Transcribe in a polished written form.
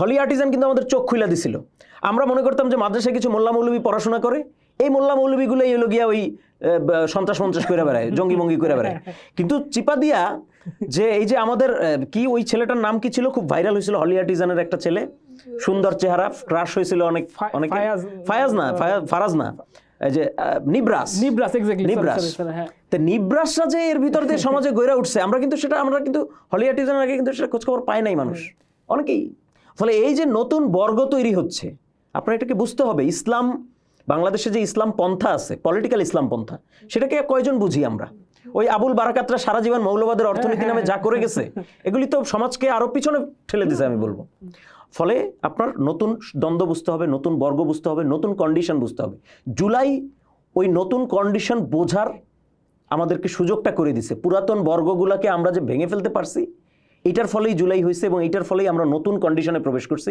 Holey Artisan কিন্তু আমাদের চোখ খুলে দিছিল। আমরা মনে করতাম যে মাদ্রাসায় কিছু মোল্লা মৌলবী পড়াশোনা করে, এই মোল্লা মৌলবীগুলো এলো গিয়া ওই সন্ত্রাস করে বেড়ায়, জঙ্গি মঙ্গি করে বেড়ায়। কিন্তু চিপা দিয়া যে এই যে আমাদের কি ওই ছেলেটার নাম কি ছিল, খুব ভাইরাল হয়েছিল, হলি আর্টিজানের একটা ছেলে, সুন্দর চেহারা, ক্রাশ হয়েছিল অনেক অনেক, ফারাজ না, এই যে নিব্রাস, তো নিব্রাসরা যে এর ভিতর দিয়ে সমাজে গড়ে উঠছে, আমরা কিন্তু হলি আর্টিজানের আগে কিন্তু সেটা খোঁজখবর পায় নাই মানুষ অনেকেই। ফলে এই যে নতুন বর্গ তৈরি হচ্ছে, আপনার এটাকে বুঝতে হবে। ইসলাম, বাংলাদেশে যে ইসলাম পন্থা আছে, পলিটিক্যাল ইসলাম পন্থা, সেটাকে কয়জন বুঝি আমরা? ওই আবুল বারাকাতরা সারা জীবন মৌলবাদের অর্থনীতি নামে যা করে গেছে, এগুলি তো সমাজকে আরো পিছনে ঠেলে দিয়েছে আমি বলবো। ফলে আপনার নতুন দ্বন্দ্ব বুঝতে হবে, নতুন বর্গ বুঝতে হবে, নতুন কন্ডিশন বুঝতে হবে। জুলাই ওই নতুন কন্ডিশন বোঝার আমাদেরকে সুযোগটা করে দিছে। পুরাতন বর্গগুলাকে আমরা যে ভেঙে ফেলতে পারছি, এটার ফলেই জুলাই হয়েছে এবং এটার ফলেই আমরা নতুন কন্ডিশনে প্রবেশ করছি।